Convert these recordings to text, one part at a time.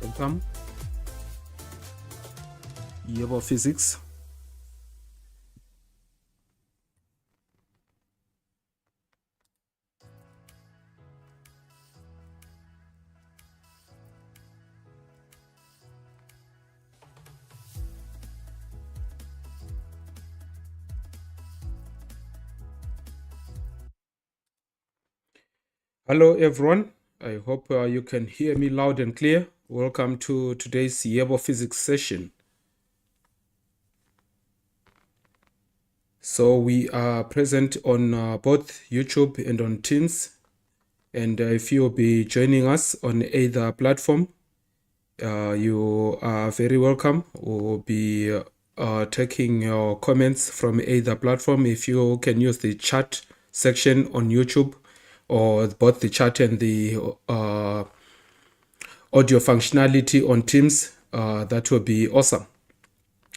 Welcome. Yebo Physics. Hello everyone. I hope you can hear me loud and clear. Welcome to today's Yebo Physics session. So we are present on both YouTube and on Teams. And if you'll be joining us on either platform, you are very welcome. We'll be taking your comments from either platform. If you can use the chat section on YouTube or both the chat and the audio functionality on Teams, that will be awesome.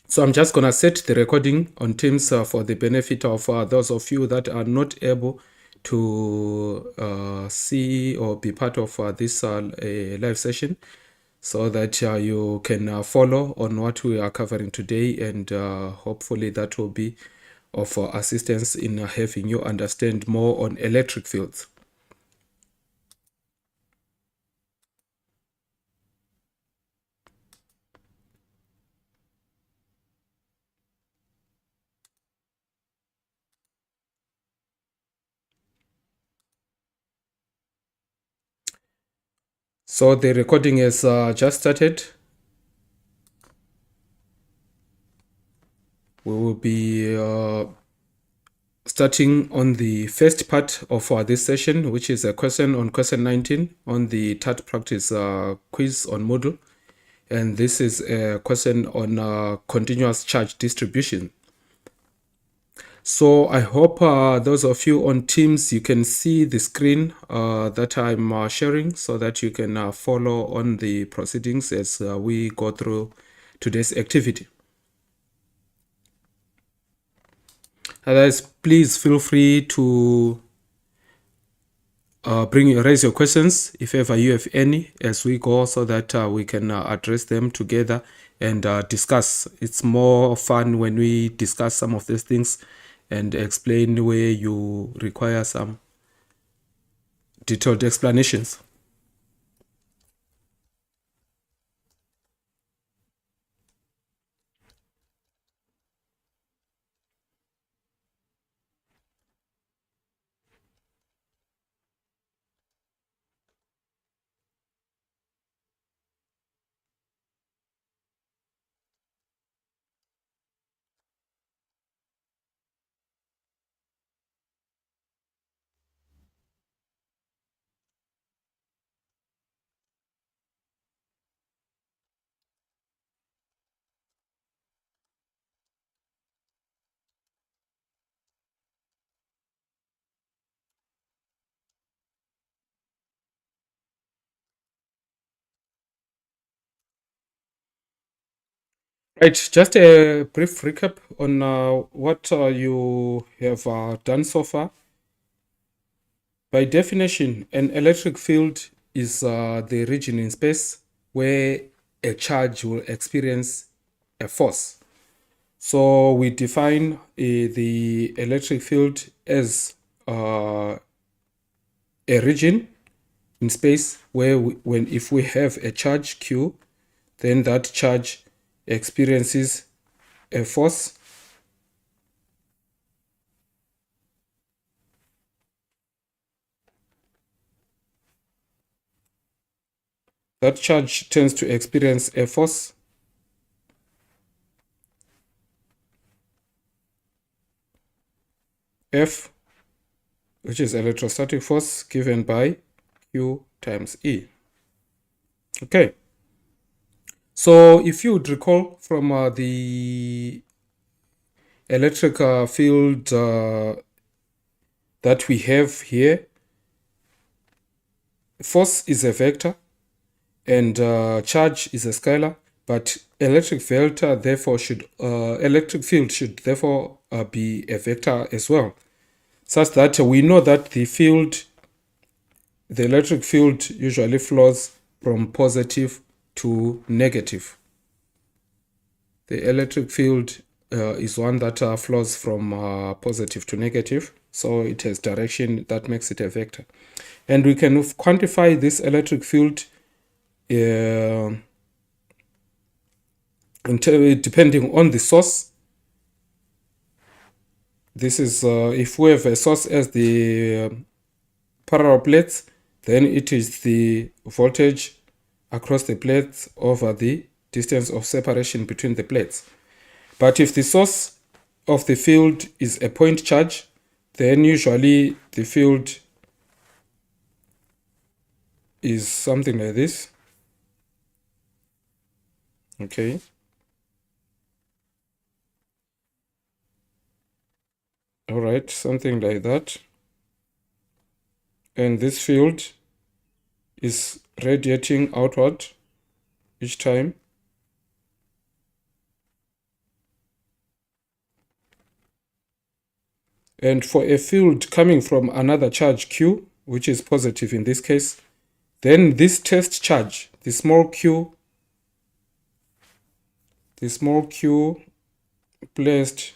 So I'm just going to set the recording on Teams for the benefit of those of you that are not able to see or be part of this live session, so that you can follow on what we are covering today, and hopefully that will be of assistance in having you understand more on electric fields. So the recording has just started. We will be starting on the first part of this session, which is a question on question 19 on the TAT practice quiz on Moodle. And this is a question on continuous charge distribution. So I hope those of you on Teams, you can see the screen that I'm sharing, so that you can follow on the proceedings as we go through today's activity. Otherwise, please feel free to raise your questions if ever you have any as we go, so that we can address them together and discuss. It's more fun when we discuss some of these things and explain where you require some detailed explanations. Right, just a brief recap on what you have done so far. By definition, an electric field is the region in space where a charge will experience a force. So we define the electric field as a region in space where if we have a charge Q, then that charge experiences a force. That charge tends to experience a force. F, which is electrostatic force given by Q times E. Okay. So if you would recall from the electric field that we have here, force is a vector and charge is a scalar, but electric field therefore should be a vector as well, such that we know that the electric field usually flows from positive to negative. The electric field is one that flows from positive to negative, so it has direction that makes it a vector. And we can quantify this electric field depending on the source. This is if we have a source as the parallel plates, then it is the voltage across the plates over the distance of separation between the plates. But if the source of the field is a point charge, then usually the field is something like this. Okay. All right, something like that. And this field is radiating outward each time. And for a field coming from another charge Q, which is positive in this case, then this test charge, the small q placed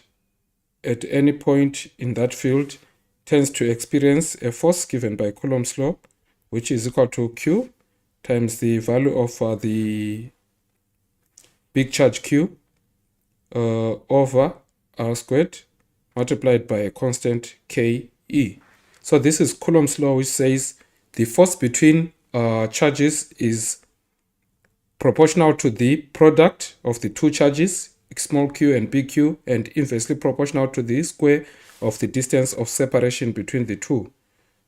at any point in that field tends to experience a force given by Coulomb's law, which is equal to Q times the value of the big charge Q over R squared multiplied by a constant Ke. So this is Coulomb's law, which says the force between charges is proportional to the product of the two charges, small q and big Q, and inversely proportional to the square of the distance of separation between the two.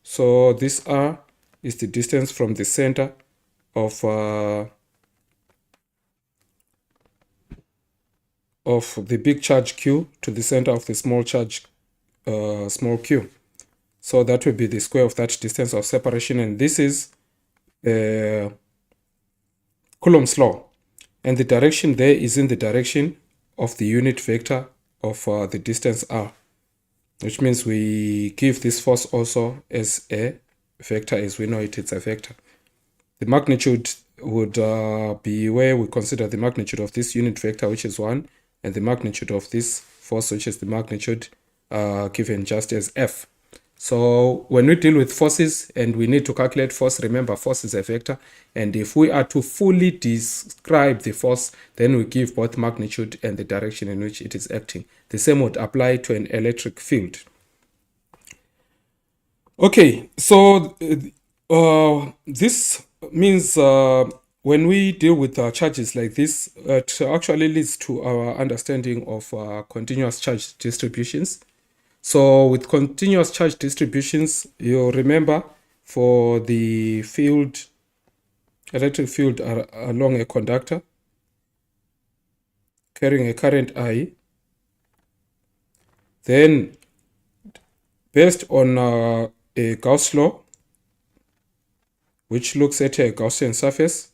So this R is the distance from the center of the big charge Q to the center of the small charge small q. So that will be the square of that distance of separation, and this is Coulomb's law. And the direction there is in the direction of the unit vector of the distance r, which means we give this force also as a vector, as we know it's a vector. The magnitude would be where we consider the magnitude of this unit vector, which is 1, and the magnitude of this force, which is the magnitude given just as F. So when we deal with forces and we need to calculate force, remember force is a vector, and if we are to fully describe the force, then we give both magnitude and the direction in which it is acting. The same would apply to an electric field. Okay, so this means when we deal with charges like this, it actually leads to our understanding of continuous charge distributions. So with continuous charge distributions, you remember for the field, electric field along a conductor carrying a current I, then based on a Gauss law, which looks at a Gaussian surface,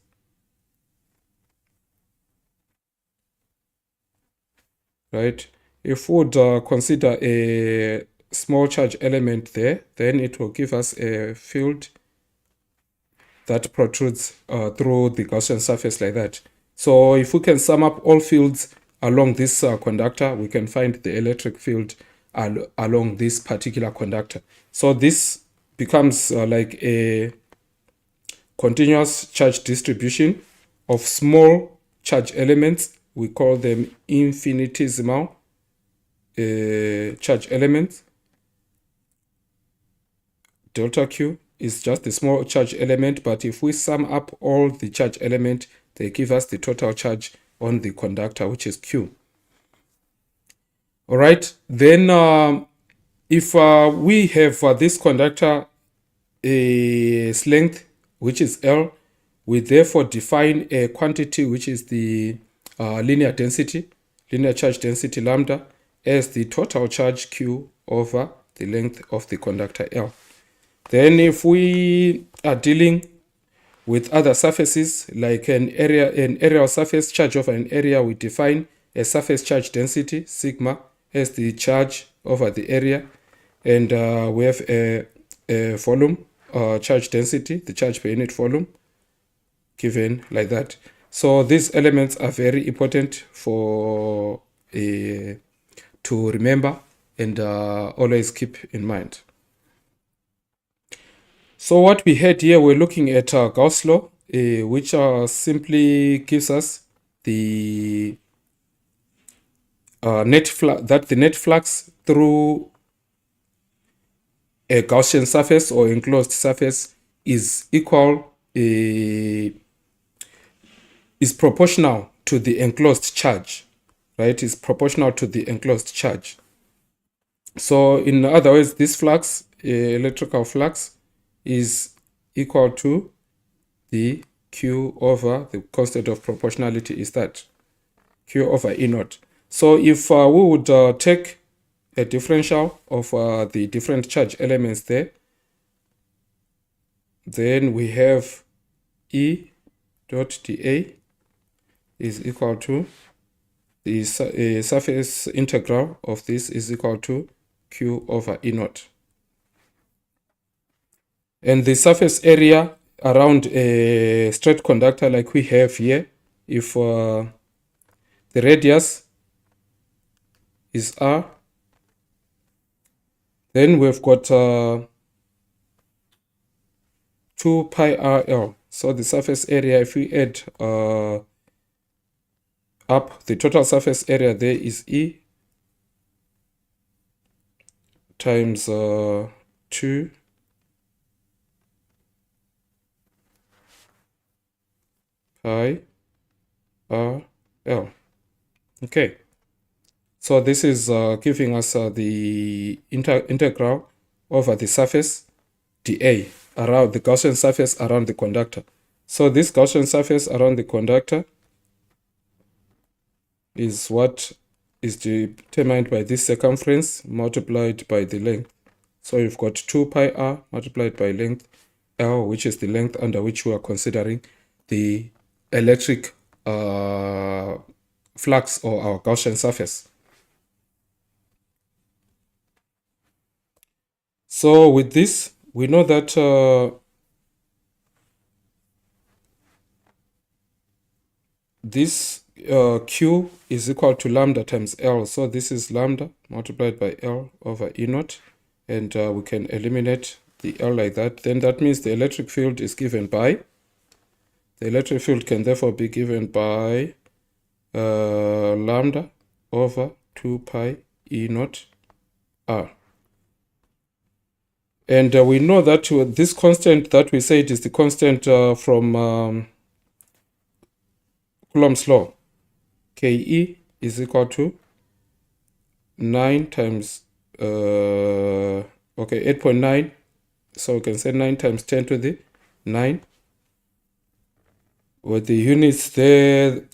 right? If we would consider a small charge element there, then it will give us a field that protrudes through the Gaussian surface like that. So if we can sum up all fields along this conductor, we can find the electric field along this particular conductor. So this becomes like a continuous charge distribution of small charge elements. We call them infinitesimal charge elements. Delta Q is just the small charge element, but if we sum up all the charge element, they give us the total charge on the conductor, which is Q. All right, then if we have this conductor its length, which is L, we therefore define a quantity which is the linear charge density lambda, as the total charge Q over the length of the conductor L. Then if we are dealing with other surfaces, like an area of surface charge over an area, we define a surface charge density, sigma, as the charge over the area, and we have a volume charge density, the charge per unit volume, given like that. So these elements are very important for to remember and always keep in mind. So what we had here, we're looking at Gauss law, which simply gives us the the net flux through a Gaussian surface or enclosed surface is proportional to the enclosed charge, right? Is proportional to the enclosed charge. So in other words, this flux, electrical flux, is equal to the Q over the constant of proportionality is that Q over E naught. So if we would take a differential of the different charge elements there, then we have E dot dA is equal to the surface integral of this is equal to Q over E naught. And the surface area around a straight conductor like we have here, if the radius is R, then we've got 2 pi RL. So the surface area, if we add up the total surface area there is E times 2 pi RL. Okay. So this is giving us the integral over the surface dA around the Gaussian surface around the conductor. So this Gaussian surface around the conductor is what is determined by this circumference multiplied by the length. So you've got 2 pi r multiplied by length L, which is the length under which we are considering the electric flux or our Gaussian surface. So with this, we know that this Q is equal to lambda times L. So this is lambda multiplied by L over E naught. And we can eliminate the L like that. Then that means the electric field is given by, the electric field can therefore be given by lambda over 2 pi E naught R. And we know that this constant that we said is the constant from Coulomb's law. Ke is equal to 9 times, 8.9. So we can say 9 times 10 to the 9. With the units there,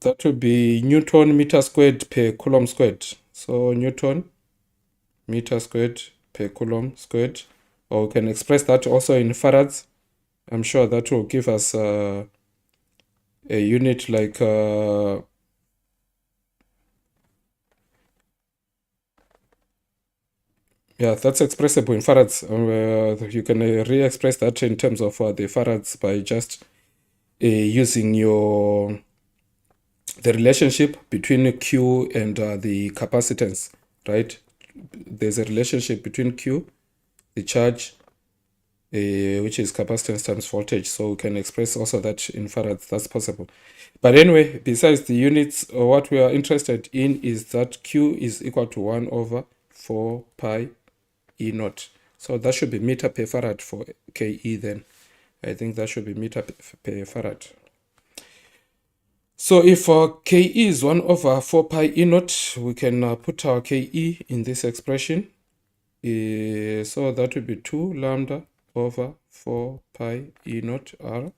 that would be Newton meter squared per Coulomb squared. So Newton meter squared per Coulomb squared. Or we can express that also in farads. I'm sure that will give us a unit like yeah, that's expressible in farads. You can re-express that in terms of the farads by just using the relationship between Q and the capacitance, right? There's a relationship between Q, the charge, which is capacitance times voltage. So we can express also that in farads. That's possible. But anyway, besides the units, what we are interested in is that Q is equal to 1 over 4 pi E naught. So that should be meter per farad for Ke then. I think that should be meter per farad. So if Ke is 1 over 4 pi E naught, we can put our Ke in this expression. So that would be 2 lambda over 4 pi E naught R.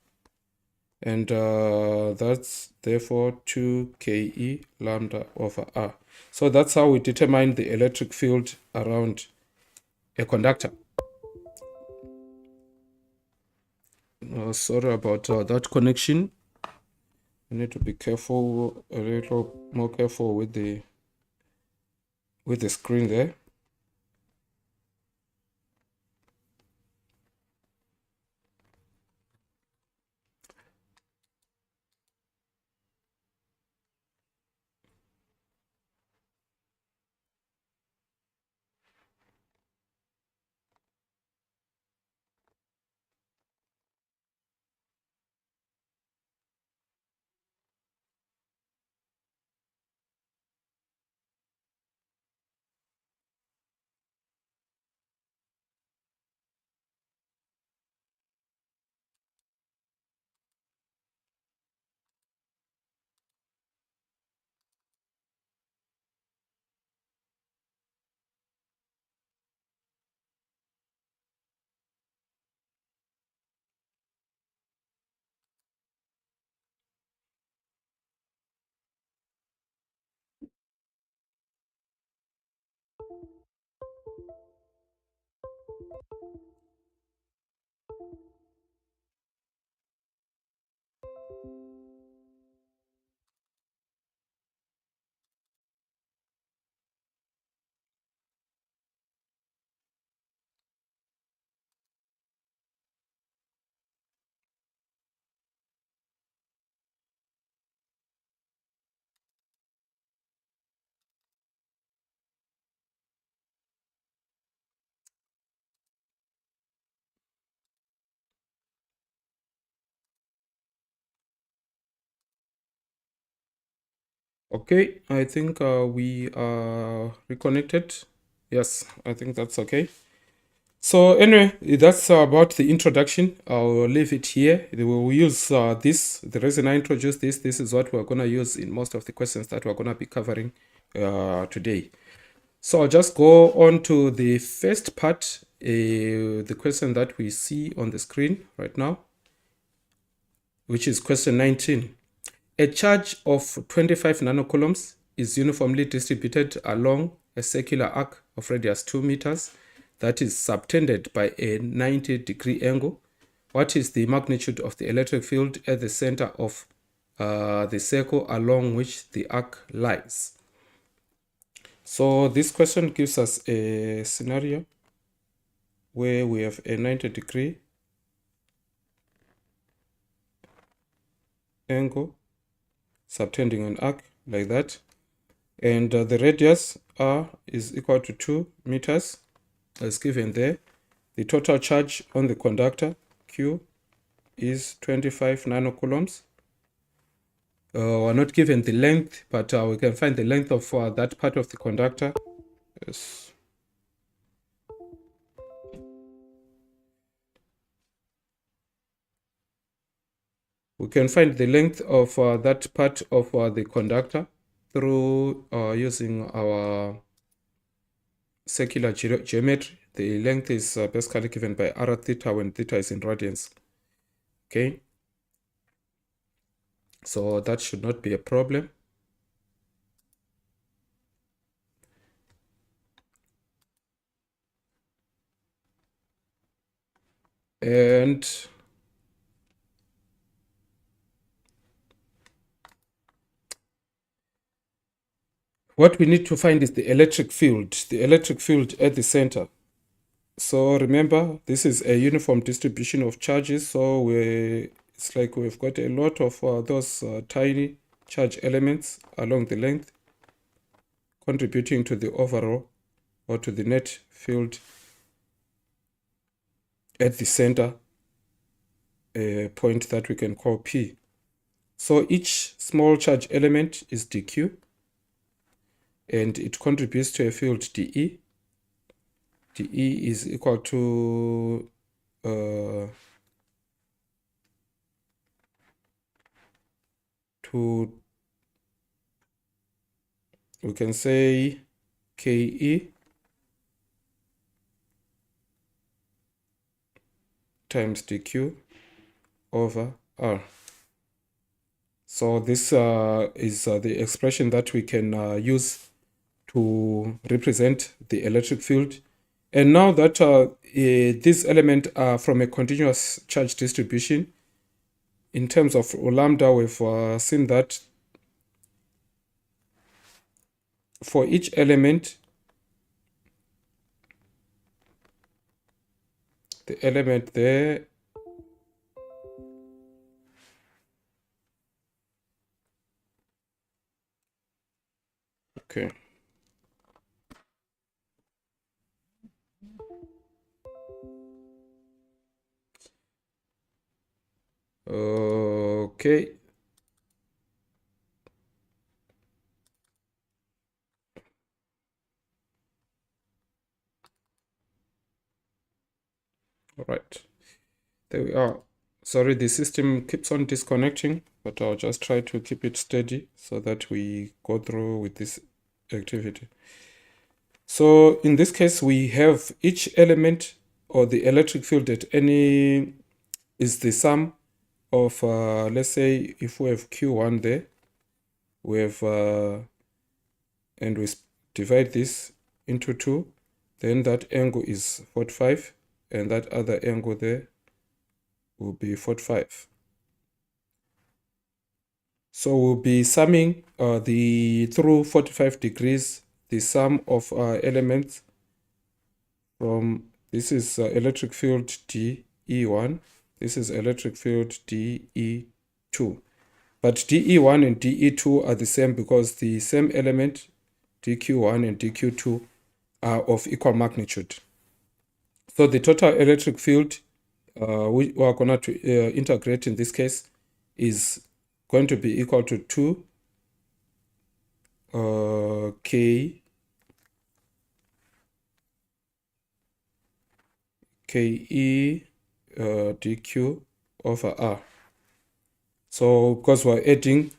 And that's therefore 2 Ke lambda over R. So that's how we determine the electric field around a conductor. Sorry about that connection. I need to be careful, a little more careful with the screen there. Okay, I think we are reconnected. Yes, I think that's okay. So anyway, that's about the introduction. I'll leave it here. We will use this. The reason I introduced this is what we're going to use in most of the questions that we're going to be covering today. So I'll just go on to the first part, the question that we see on the screen right now, which is question 19. A charge of 25 nanocoulombs is uniformly distributed along a circular arc of radius 2 meters that is subtended by a 90-degree angle. What is the magnitude of the electric field at the center of the circle along which the arc lies? So this question gives us a scenario where we have a 90-degree angle subtending an arc like that, and the radius r is equal to 2 meters as given there. The total charge on the conductor q is 25 nanocoulombs. We're not given the length, but we can find the length of that part of the conductor. Yes. We can find the length of that part of the conductor through using our circular geometry. The length is basically given by r theta when theta is in radians. Okay, so that should not be a problem. And what we need to find is the electric field at the center. So remember, this is a uniform distribution of charges. So it's like we've got a lot of those tiny charge elements along the length, contributing to the overall or to the net field at the center, a point that we can call P. So each small charge element is dq, and it contributes to a field dE. dE is equal to we can say Ke times dq over r. So this is the expression that we can use to represent the electric field. And now that these elements are from a continuous charge distribution, in terms of lambda, we've seen that for each element, the element there okay. Okay. All right. There we are. Sorry, the system keeps on disconnecting, but I'll just try to keep it steady so that we go through with this activity. So in this case, we have each element or the electric field at any is the sum of, let's say, if we have Q1 there, we have, and we divide this into 2, then that angle is 45. and that other angle there will be 45. So we'll be summing through 45 degrees, the sum of elements from, this is electric field DE1, this is electric field DE2. But DE1 and DE2 are the same because the same element, DQ1 and DQ2, are of equal magnitude. So the total electric field we are going to integrate in this case is going to be equal to 2 K KE dq over R. So because we're adding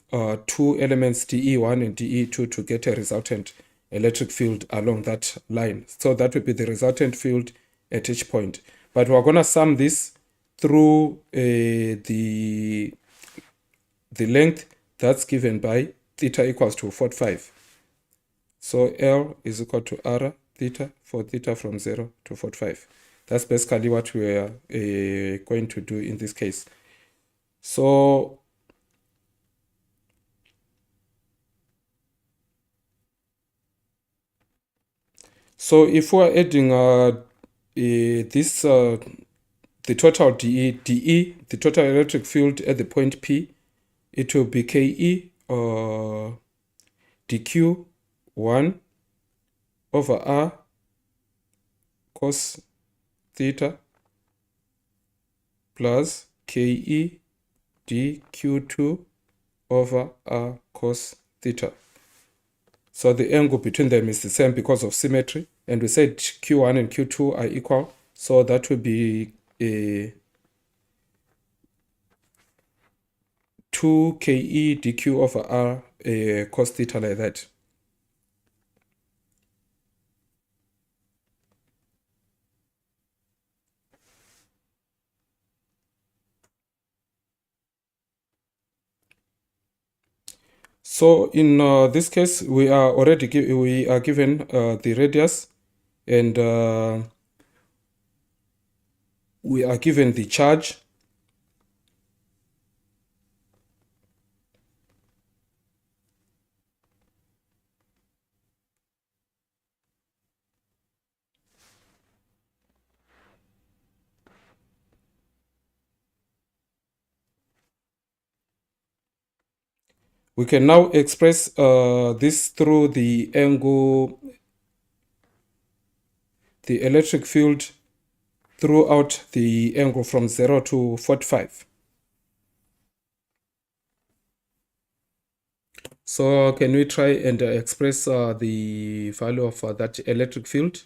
two elements DE1 and DE2 to get a resultant electric field along that line. So that would be the resultant field at each point. But we're going to sum this through the length that's given by theta equals to 45. So L is equal to R theta for theta from 0 to 45. That's basically what we are going to do in this case. So if we're adding this, the total DE, the total electric field at the point P, it will be KE dq1 over R cos theta plus KE dq2 over R cos theta. So the angle between them is the same because of symmetry. And we said Q1 and Q2 are equal. So that would be 2 KE dq over R cos theta, like that. So in this case, we are already given the radius, and we are given the charge. We can now express this through the angle, the electric field throughout the angle from 0 to 45. So can we try and express the value of that electric field?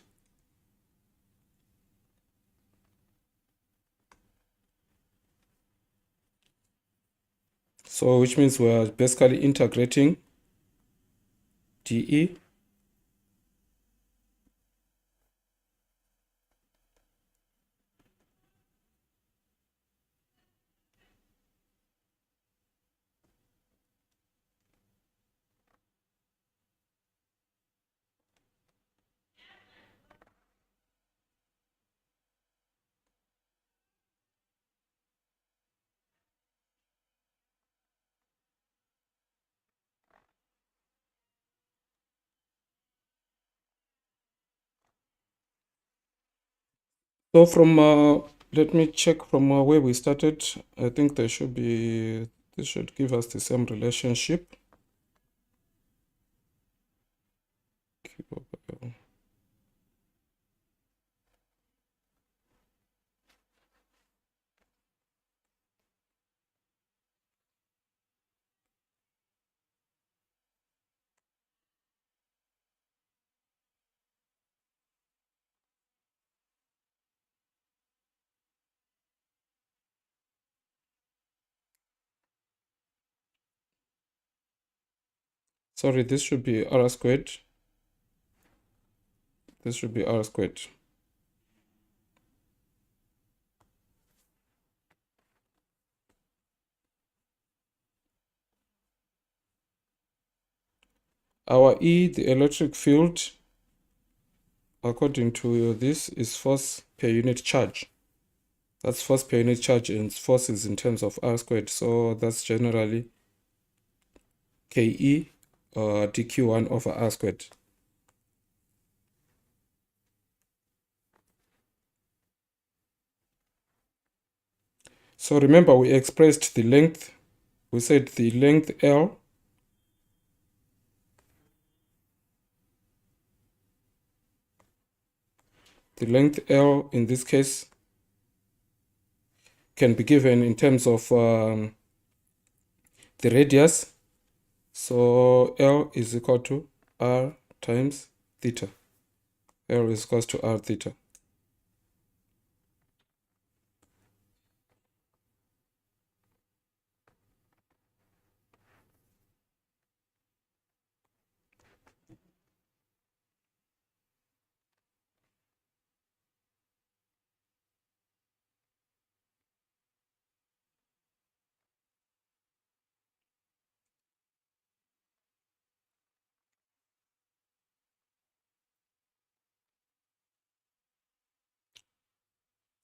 So which means we're basically integrating dE So from, let me check from where we started. I think this should give us the same relationship. Sorry, this should be R squared. This should be R squared. Our E, the electric field, according to this, is force per unit charge. That's force per unit charge, and force is in terms of R squared. So that's generally KE dq1 over R squared. So remember, we expressed the length. We said the length L in this case can be given in terms of the radius. So L is equal to R times theta. L is equal to R theta.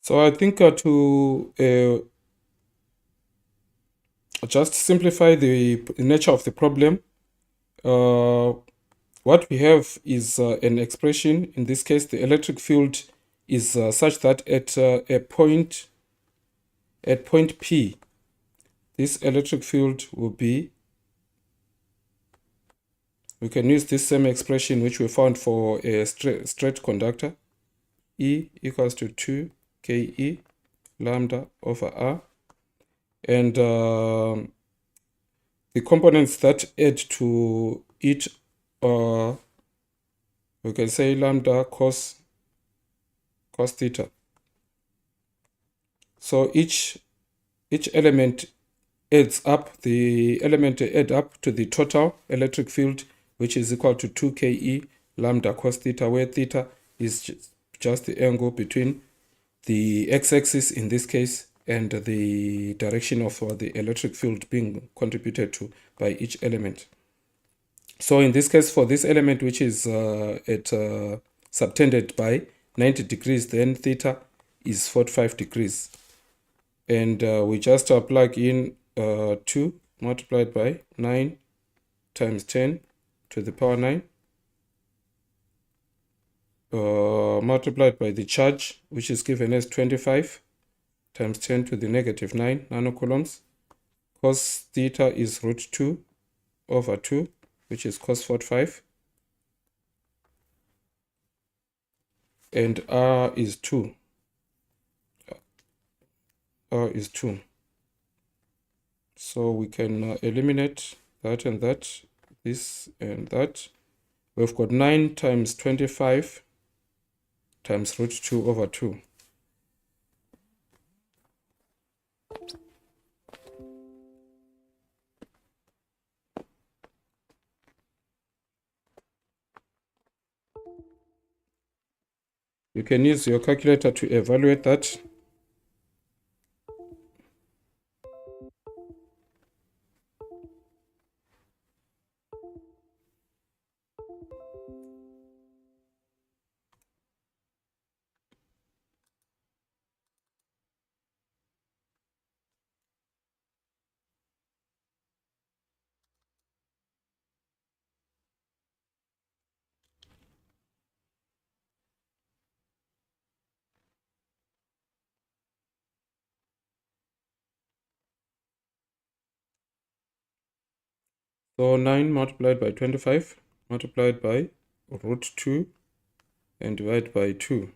So I think to just simplify the nature of the problem, what we have is an expression. In this case, the electric field is such that at point P, this electric field will be, we can use this same expression which we found for a straight conductor. E equals to 2 Ke lambda over R. And the components that add to it, we can say lambda cos theta. So each element adds up, the element add up to the total electric field, which is equal to 2 Ke lambda cos theta, where theta is just the angle between the x-axis in this case and the direction of the electric field being contributed to by each element. So in this case, for this element which is subtended by 90 degrees, then theta is 45 degrees. And we just plug in 2 multiplied by 9 times 10 to the power 9 multiplied by the charge, which is given as 25 times 10 to the negative 9 nanocoulombs. Cos theta is root 2 over 2, which is cos 45. And R is 2. R is 2. So we can eliminate that and that, this and that. We've got 9 times 25 times root 2 over 2. You can use your calculator to evaluate that. So 9 multiplied by 25 multiplied by root 2 and divide by 2.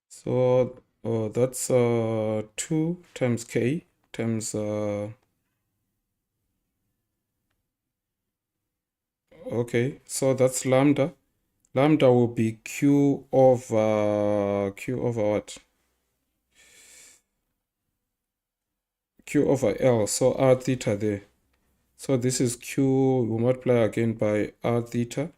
So that's 2 times K times okay, so that's lambda. Lambda will be Q over what? Q over L, so R theta there. So this is Q, we multiply again by R theta.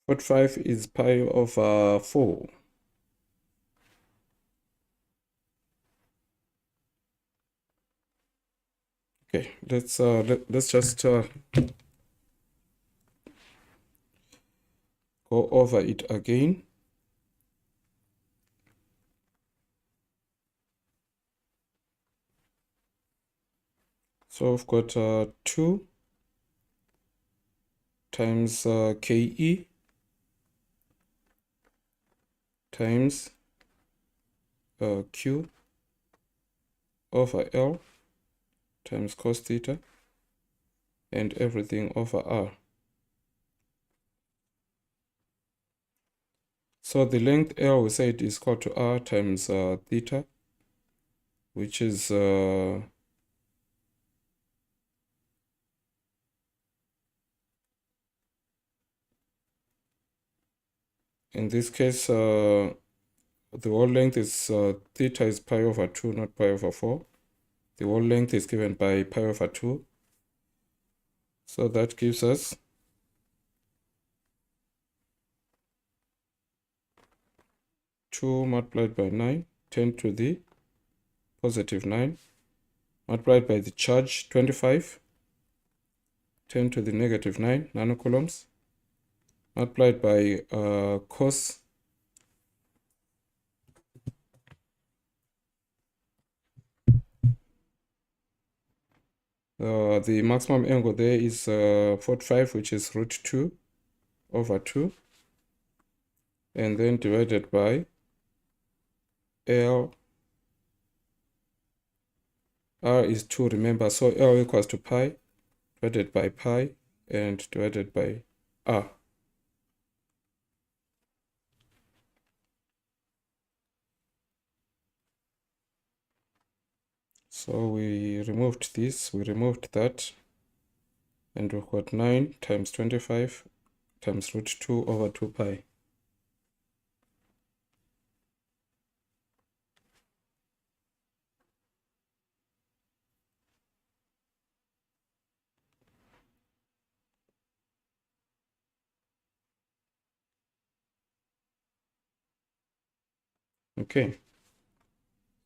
What 5 is pi over 4. Okay, let's just go over it again. So I've got 2 times KE times Q over L times cos theta and everything over R. So the length L, we said, is equal to R times theta, which is in this case, the whole length is theta is pi over 2, not pi over 4. The whole length is given by pi over 2. So that gives us 2 multiplied by 9, 10 to the positive 9, multiplied by the charge 25, 10 to the negative 9 nanocoulombs, multiplied by cos the maximum angle there is 45, which is root 2 over 2, and then divided by L. R is 2, remember, so L equals to pi divided by pi and divided by R. So we removed this, we removed that, and we've got 9 times 25 times root 2 over 2 pi. Okay,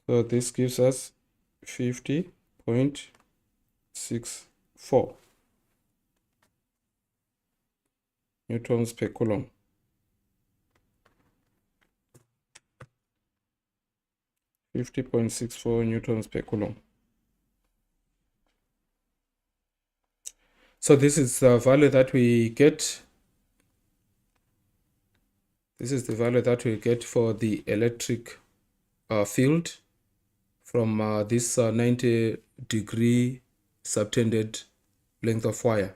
so this gives us 50.64 newtons per coulomb. 50.64 newtons per coulomb. So this is the value that we get. This is the value that we get for the electric field from this 90-degree subtended length of wire.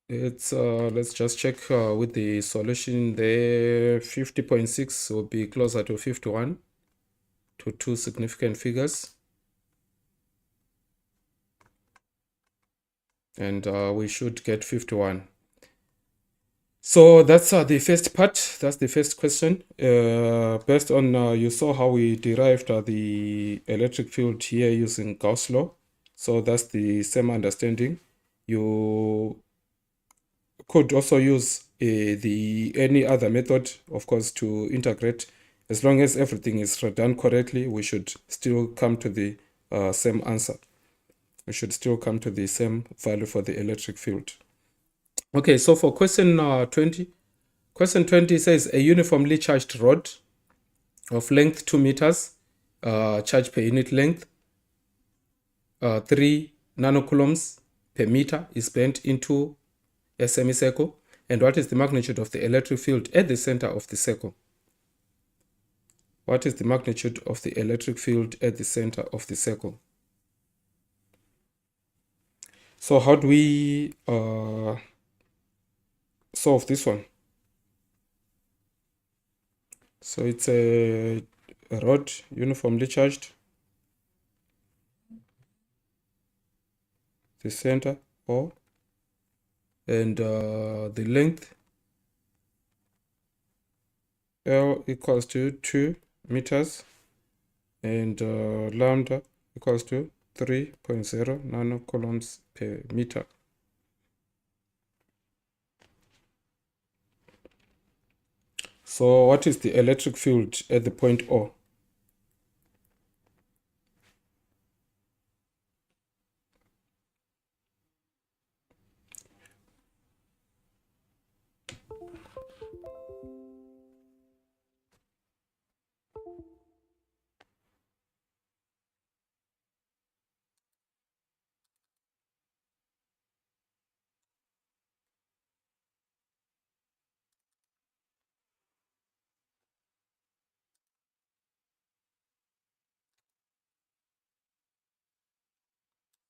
Let's just check with the solution there. 50.6 will be closer to 51 to 2 significant figures. And we should get 51. So that's the first part. That's the first question. Based on, you saw how we derived the electric field here using Gauss law. So that's the same understanding. You could also use any other method, of course, to integrate. As long as everything is done correctly, we should still come to the same answer. We should still come to the same value for the electric field. Okay, so for question 20, question 20 says a uniformly charged rod of length 2 meters, charge per unit length, 3 nanocoulombs per meter is bent into a semicircle And what is the magnitude of the electric field at the center of the circle? What is the magnitude of the electric field at the center of the circle? So how do we solve this one? So it's a rod uniformly charged. The center O, and the length L equals to 2 meters, and lambda equals to 3.0 nanocoulombs per meter. So what is the electric field at the point O?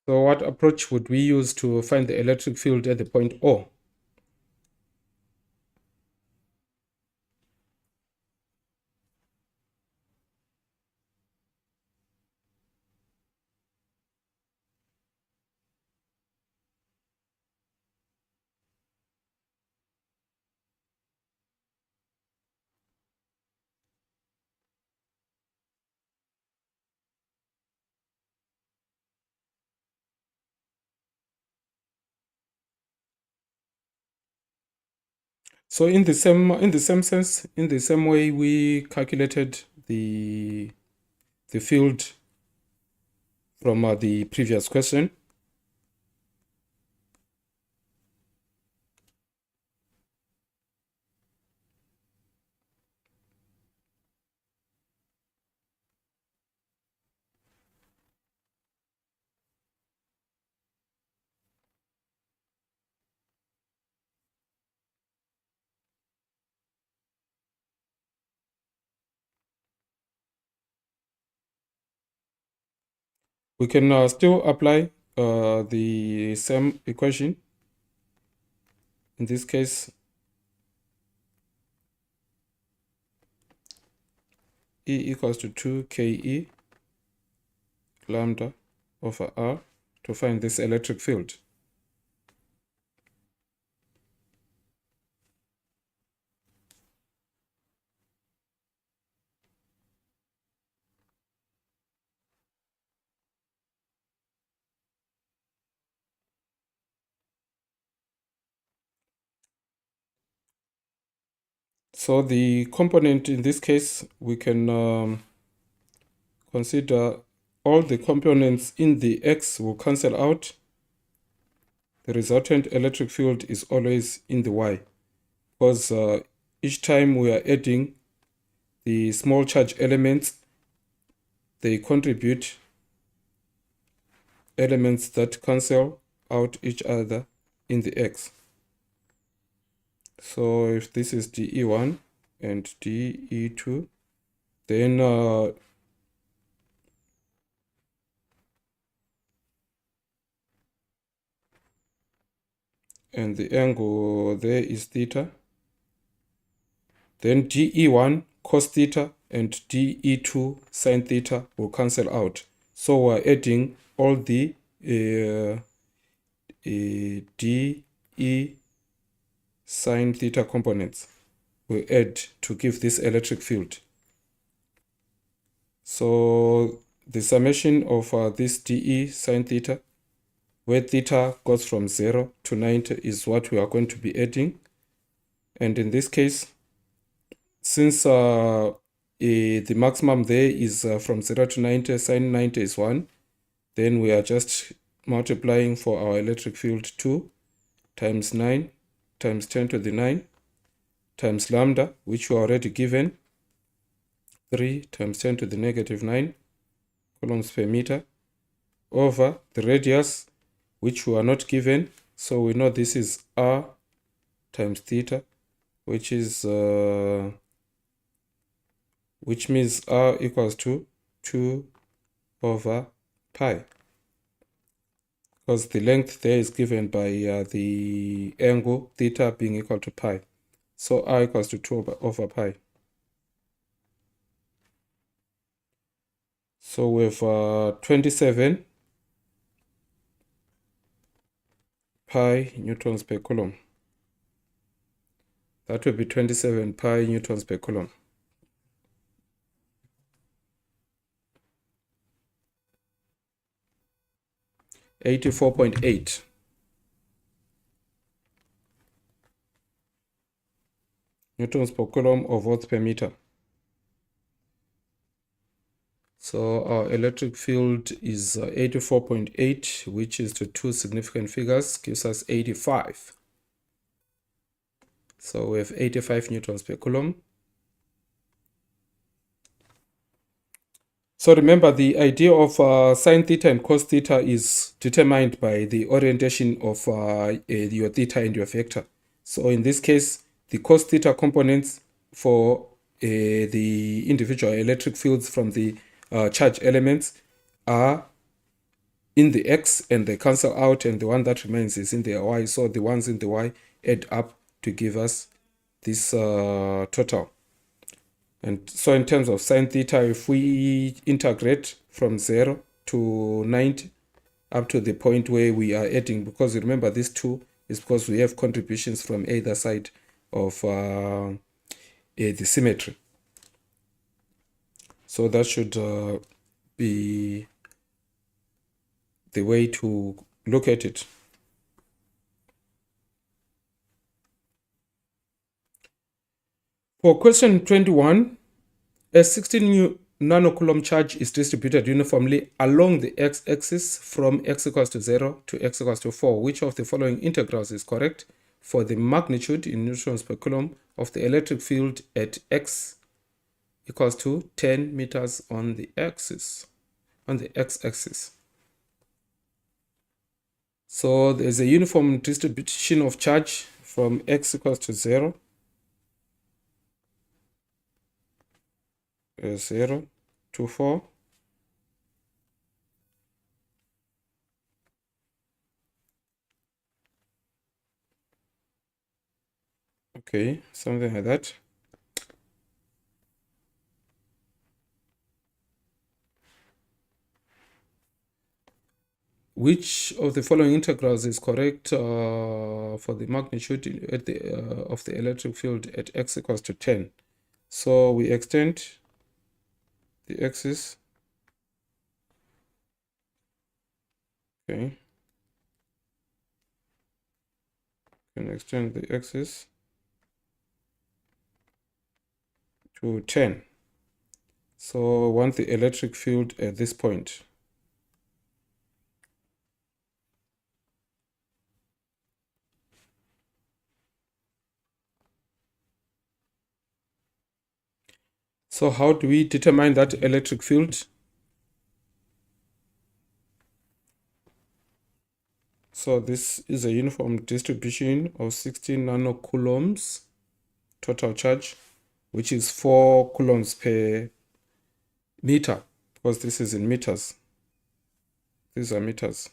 So what approach would we use to find the electric field at the point O? So in the same way we calculated the field from the previous question. We can still apply the same equation. In this case, E equals to 2 KE lambda over R to find this electric field. So the component in this case, we can consider all the components in the X will cancel out. The resultant electric field is always in the Y, because each time we are adding the small charge elements, they contribute elements that cancel out each other in the X. So if this is DE1 and DE2, then and the angle there is theta, then DE1 cos theta and DE2 sin theta will cancel out. So we're adding all the DE sin theta components we add to give this electric field. So the summation of this DE sin theta, where theta goes from 0 to 90, is what we are going to be adding. And in this case, since the maximum there is from 0 to 90, sin 90 is 1, then we are just multiplying for our electric field 2 times 9 times 10 to the 9 times lambda, which we are already given, 3 times 10 to the negative 9 coulombs per meter, over the radius, which we are not given. So we know this is R times theta, which means r equals to 2 over pi, because the length there is given by the angle theta being equal to pi. So r equals to 2 over pi. So we have 27 pi newtons per coulomb. That will be 27 pi newtons per coulomb. $84.8 newtons per coulomb or volts per meter. So our electric field is 84.8, which is to two significant figures, gives us 85. So we have 85 newtons per coulomb. So remember, the idea of sine theta and cos theta is determined by the orientation of your theta and your vector. So in this case, the cos theta components for the individual electric fields from the charge elements are in the x and they cancel out, and the one that remains is in the y. So the ones in the y add up to give us this total. And so in terms of sine theta, if we integrate from 0 to 90 up to the point where we are adding, because remember this 2 is because we have contributions from either side of the symmetry. So that should be the way to look at it. For question 21, a 16 nanocoulomb charge is distributed uniformly along the x-axis from x equals to 0 to x equals to 4. Which of the following integrals is correct for the magnitude in newtons per coulomb of the electric field at x equals to 10 meters on the x-axis? So there's a uniform distribution of charge from x equals to 0, 0 to 4. Okay, something like that. Which of the following integrals is correct for the magnitude at of the electric field at x equals to 10? So we extend the axis. Okay. Can extend the axis to 10. So we want the electric field at this point. So how do we determine that electric field? So this is a uniform distribution of 16 nanocoulombs total charge, which is 4 coulombs per meter, because this is in meters. These are meters.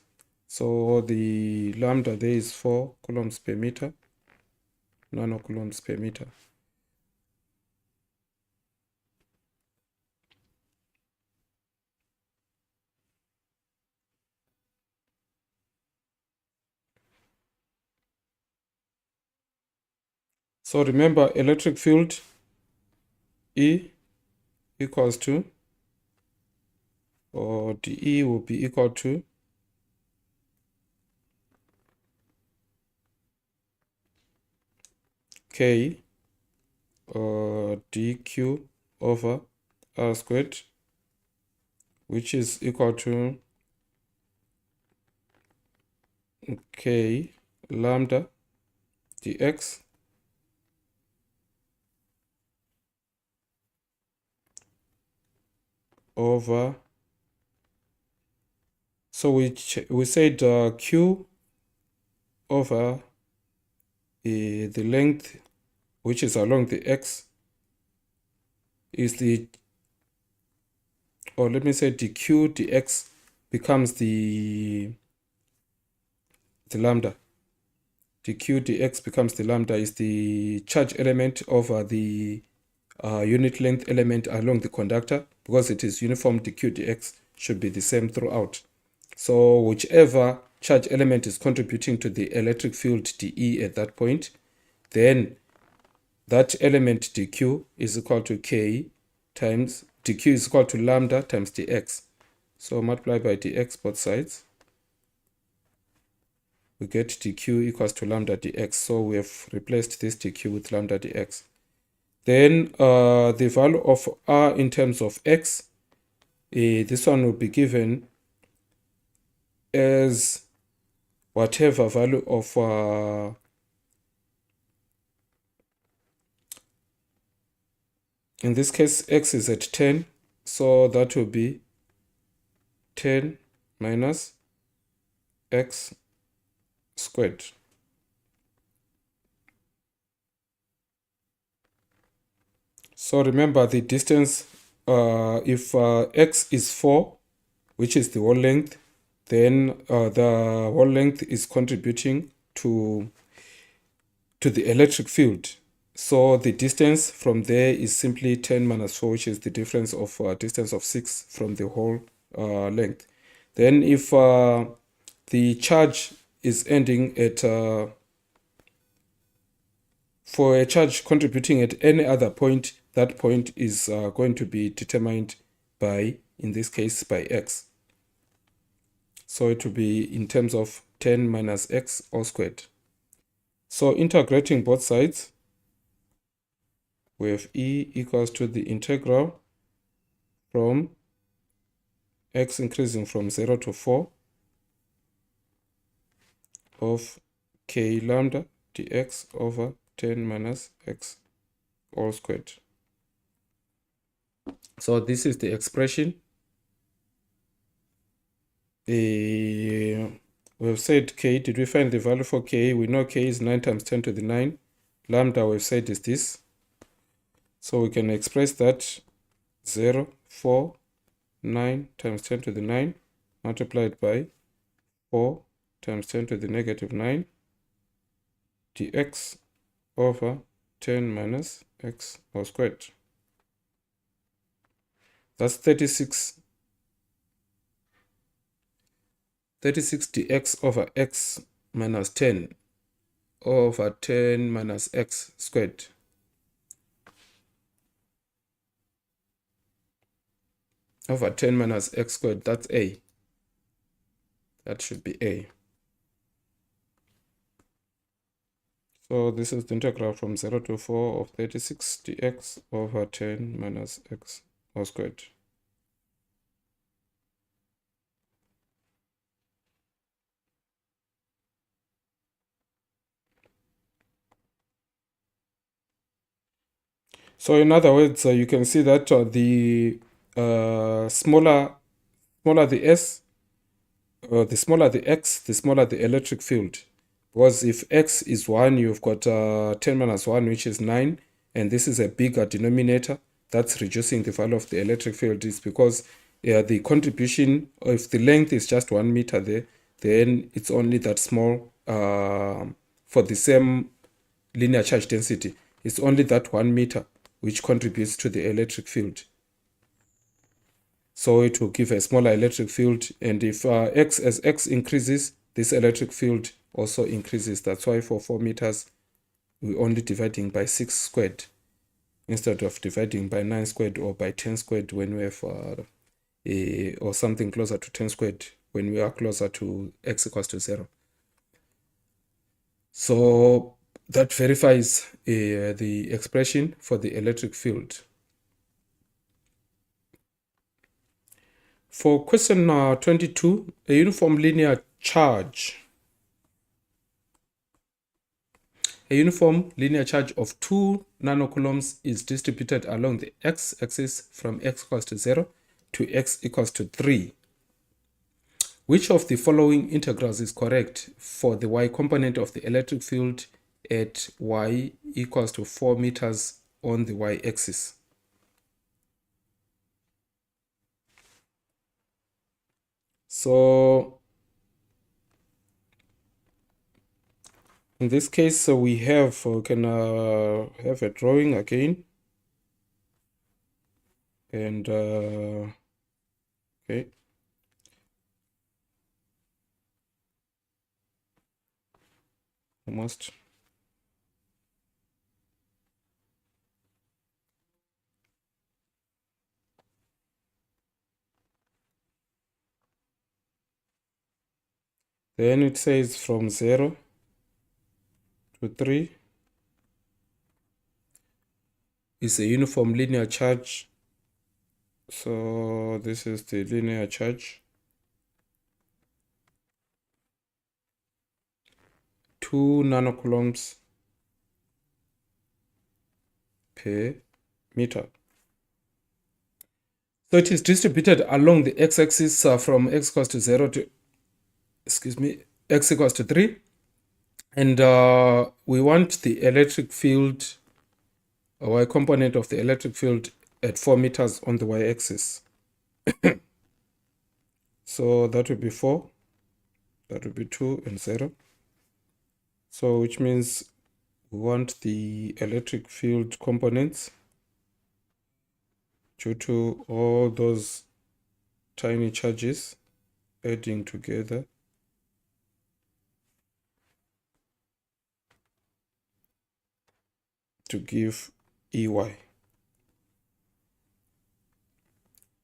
So the lambda there is 4 coulombs per meter, nanocoulombs per meter. So remember, electric field E equals to, or dE will be equal to K dq over r squared, which is equal to K lambda dx over, so we said Q over the length which is along the x is or let me say dq dx becomes the lambda. Dq dx becomes the lambda, is the charge element over the unit length element along the conductor. Because it is uniform, dq dx should be the same throughout. So whichever charge element is contributing to the electric field dE at that point, then that element dq is equal to k times dq is equal to lambda times dx. So multiply by dx both sides. We get dq equals to lambda dx. So we have replaced this dq with lambda dx. Then the value of r in terms of x, this one will be given as whatever value of in this case x is at 10, so that will be 10 minus x squared. So remember the distance, if x is 4, which is the whole length, then the whole length is contributing to the electric field. So the distance from there is simply 10 minus 4, which is the difference of distance of 6 from the whole length. Then if the charge is ending at, for a charge contributing at any other point, that point is going to be determined by, in this case, by x. So it will be in terms of 10 minus x all squared. So integrating both sides, we have e equals to the integral from x increasing from 0 to 4 of k lambda dx over 10 minus x all squared. So this is the expression. We have said k. Did we find the value for k? We know k is 9 times 10 to the 9. Lambda we've said is this. So we can express that 0, 4, 9 times 10 to the 9 multiplied by 4 times 10 to the negative 9 dx over 10 minus x all squared. That's 36 dx over x minus 10 over 10 minus x squared. Over 10 minus x squared, that's a. That should be a. So this is the integral from 0 to 4 of 36 dx over 10 minus x all squared. So in other words, you can see that the smaller the s, the smaller the x, the smaller the electric field. Because if x is 1, you've got 10 minus 1, which is 9, and this is a bigger denominator, that's reducing the value of the electric field. Is because the contribution, if the length is just 1 meter there, then it's only that small for the same linear charge density. It's only that 1 meter which contributes to the electric field. So it will give a smaller electric field, and if as x increases, this electric field also increases. That's why for 4 meters, we're only dividing by 6 squared instead of dividing by 9 squared or by 10 squared when we have, or something closer to 10 squared when we are closer to x equals to 0. So that verifies the expression for the electric field. For question 22, a uniform linear charge. A uniform linear charge of 2 nanocoulombs is distributed along the x-axis from x equals to 0 to x equals to 3. Which of the following integrals is correct for the y component of the electric field at y equals to 4 meters on the y-axis. So in this case, we can have a drawing again, and okay. Almost. Then it says from 0 to 3 is a uniform linear charge. So this is the linear charge. 2 nanocoulombs per meter. So it is distributed along the x-axis from x equals to 0 to, x equals to 3. And we want the electric field, y component of the electric field at 4 meters on the y-axis. So that would be 4, that would be 2 and 0. So which means we want the electric field components due to all those tiny charges adding together to give EY.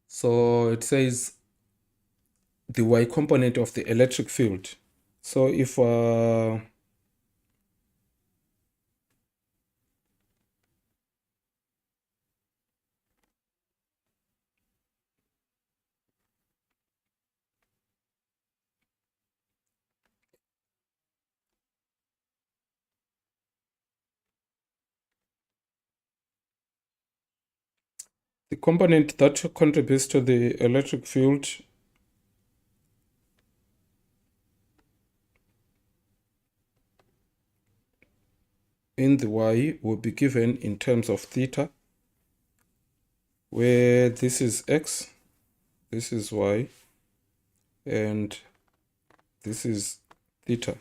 So it says the Y component of the electric field. So if the component that contributes to the electric field in the Y will be given in terms of theta, where this is X, this is Y, and this is theta.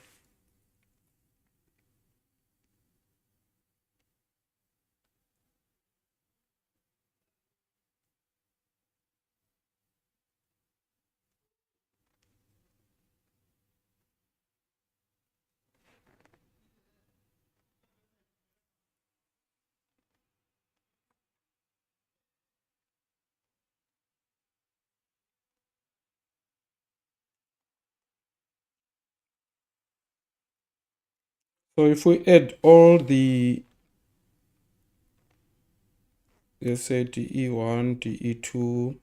So if we add all the, let's say DE1, DE2,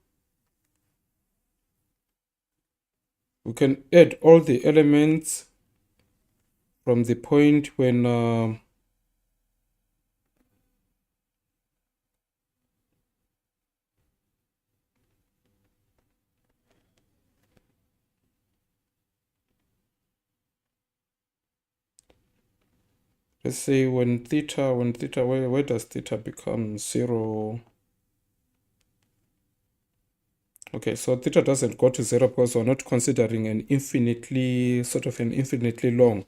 we can add all the elements from the point when let's say when theta, where does theta become 0? Okay, so theta doesn't go to 0 because we're not considering an infinitely long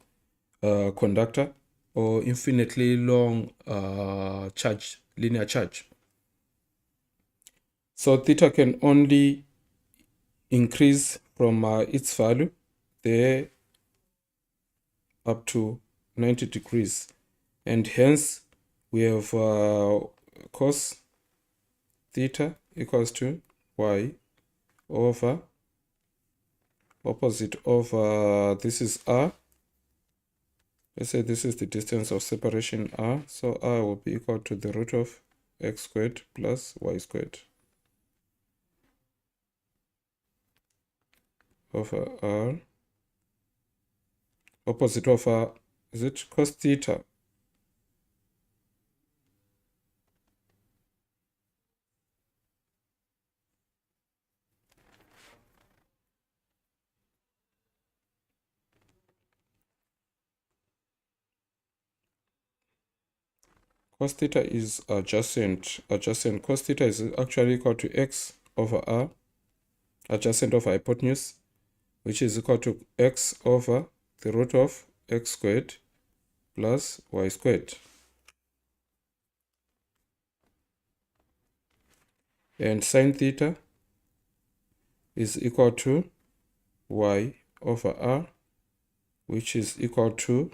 conductor or infinitely long charge, linear charge. So theta can only increase from its value there up to 90 degrees. And hence we have cos theta equals to y over opposite of this is r. Let's say this is the distance of separation r. So r will be equal to the root of x squared plus y squared over r. Opposite of r, is it cos theta? cos theta is adjacent. Adjacent cos theta is actually equal to x over r, adjacent of hypotenuse, which is equal to x over the root of x squared plus y squared. And sine theta is equal to y over r, which is equal to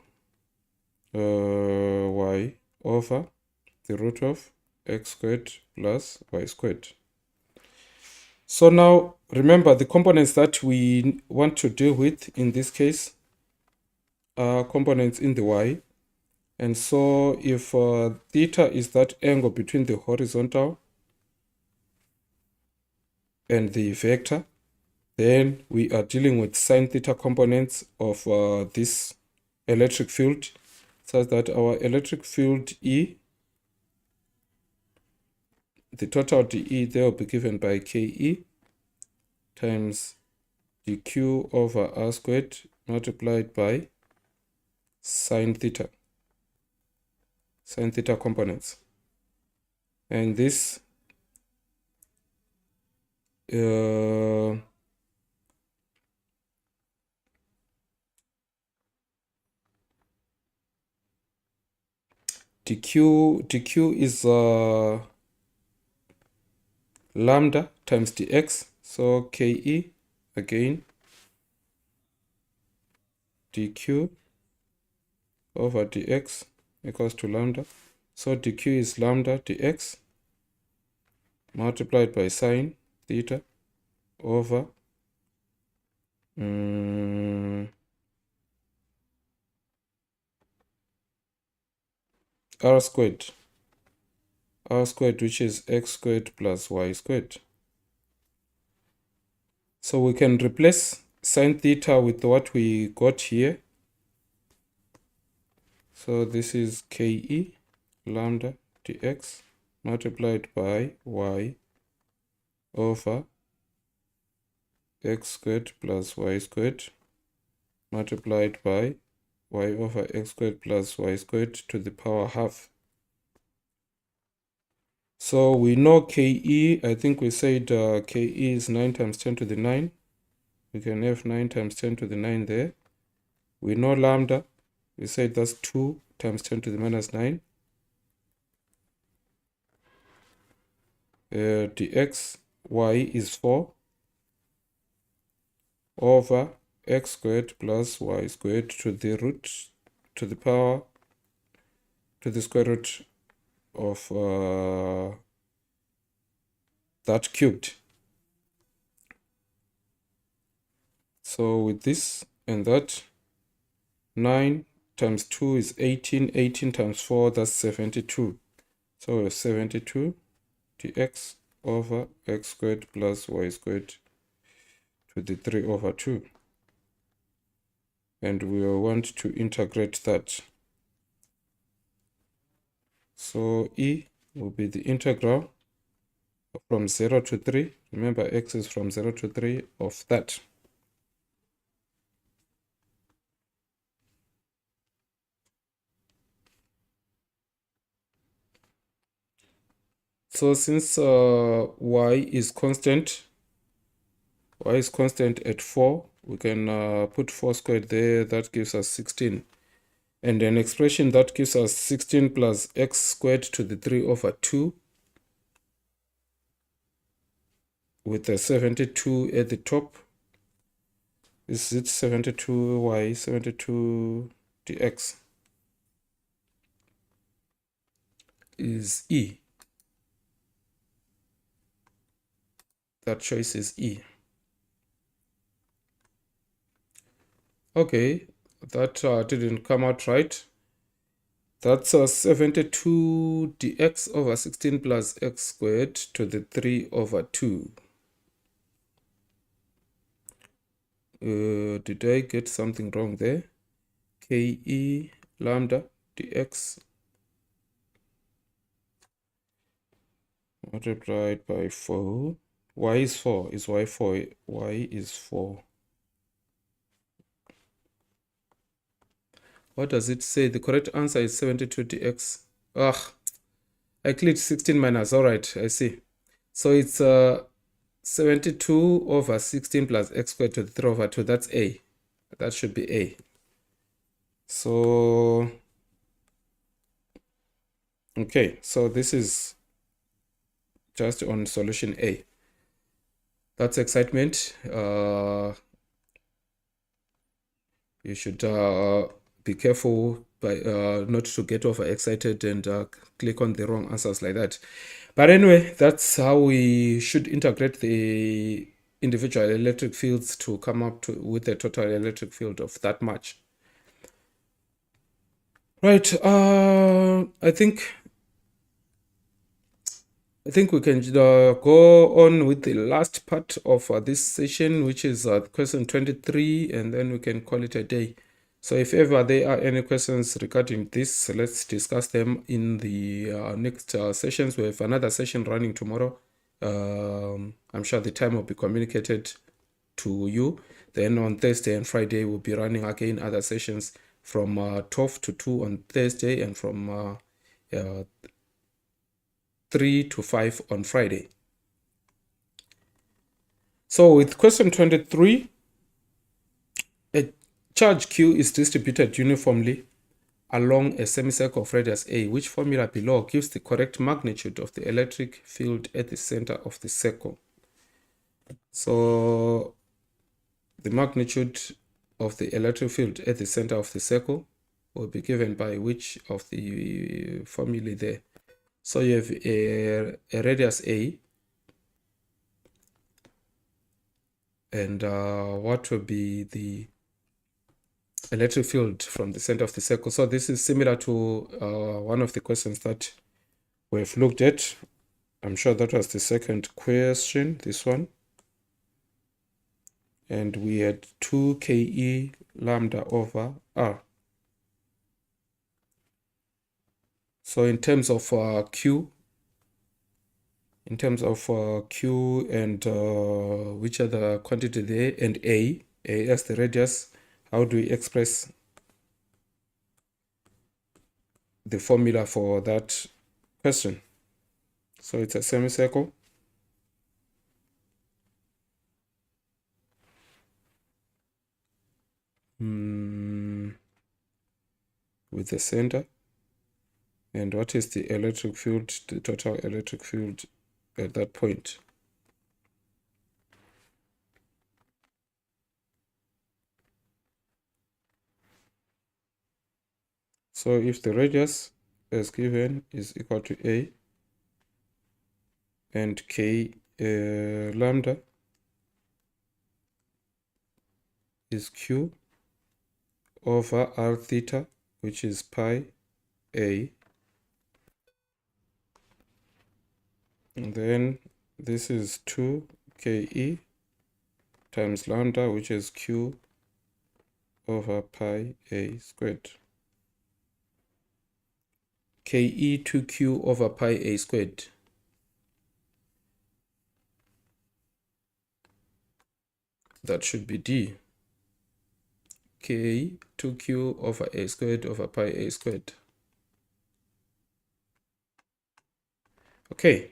y over the root of x squared plus y squared. So now remember the components that we want to deal with in this case are components in the y. And so if theta is that angle between the horizontal and the vector, then we are dealing with sine theta components of this electric field, such that our electric field E, the total dE there will be given by Ke times dq over r squared multiplied by sine theta components. And this dq is lambda times dx, so Ke again dq over dx equals to lambda, so dq is lambda dx multiplied by sine theta over r squared, which is x squared plus y squared. So we can replace sine theta with what we got here. So this is Ke lambda dx multiplied by y over x squared plus y squared multiplied by y over x squared plus y squared to the power half. So we know Ke, I think we said Ke is 9 times 10 to the 9. We can have 9 times 10 to the 9 there. We know lambda, we said that's 2 times 10 to the minus 9. Dx, y is 4 over x squared plus y squared to the root, to the power, to the square root of that cubed. So with this and that, 9 times 2 is 18, 18 times 4, that's 72. So 72 dx over x squared plus y squared to the 3 over 2. And we will want to integrate that. So E will be the integral from 0 to 3. Remember, x is from 0 to 3 of that. So since y is constant at 4, we can put 4 squared there. That gives us 16. And an expression that gives us 16 plus x squared to the 3 over 2 with a 72 at the top. Is it 72y, 72 dx is E. That choice is E. Okay, that didn't come out right. That's 72 dx over 16 plus x squared to the 3 over 2. Did I get something wrong there? Ke lambda dx multiplied by 4. Y is 4. Is y 4? Y is 4. What does it say? The correct answer is 72 dx. Ugh, I clicked 16 minus. All right, I see. So it's 72 over 16 plus x squared to the 3 over 2. That's A. That should be A. So, okay, so this is just on solution A. That's excitement. You should be careful by not to get overexcited and click on the wrong answers like that. But anyway, that's how we should integrate the individual electric fields to come up with a total electric field of that much. Right, I think we can go on with the last part of this session, which is question 23, and then we can call it a day. So if ever there are any questions regarding this, let's discuss them in the next sessions. We have another session running tomorrow. I'm sure the time will be communicated to you. Then on Thursday and Friday, we'll be running again other sessions from 12 to 2 on Thursday and from 3 to 5 on Friday. So with question 23, a charge Q is distributed uniformly along a semicircle of radius A, which formula below gives the correct magnitude of the electric field at the center of the circle. So the magnitude of the electric field at the center of the circle will be given by which of the formulae there. So you have a radius A, and what will be the electric field from the center of the circle? So this is similar to one of the questions that we've looked at. I'm sure that was the second question, this one. And we had 2 Ke lambda over R. So in terms of Q, and which other quantity there, and A as the radius, how do we express the formula for that question? So it's a semicircle. With the center. And what is the electric field, the total electric field at that point? So if the radius as given is equal to A and K lambda is Q over R theta, which is pi A, and then this is 2 Ke times lambda, which is Q over pi A squared. Ke 2Q over pi A squared. That should be D. K 2Q over A squared over pi A squared. Okay.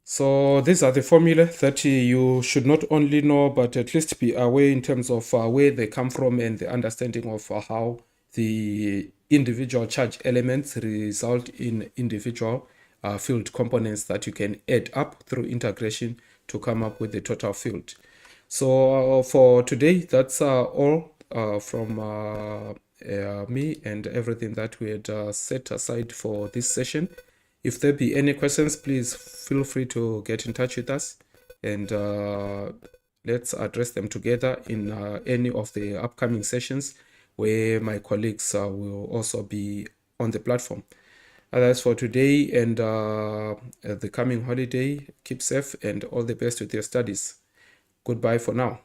So these are the formula that you should not only know, but at least be aware in terms of where they come from and the understanding of how the individual charge elements result in individual field components that you can add up through integration to come up with the total field. So for today, that's all from me and everything that we had set aside for this session. If there be any questions, please feel free to get in touch with us, and let's address them together in any of the upcoming sessions where my colleagues will also be on the platform. That's for today, and the coming holiday. Keep safe and all the best with your studies. Goodbye for now.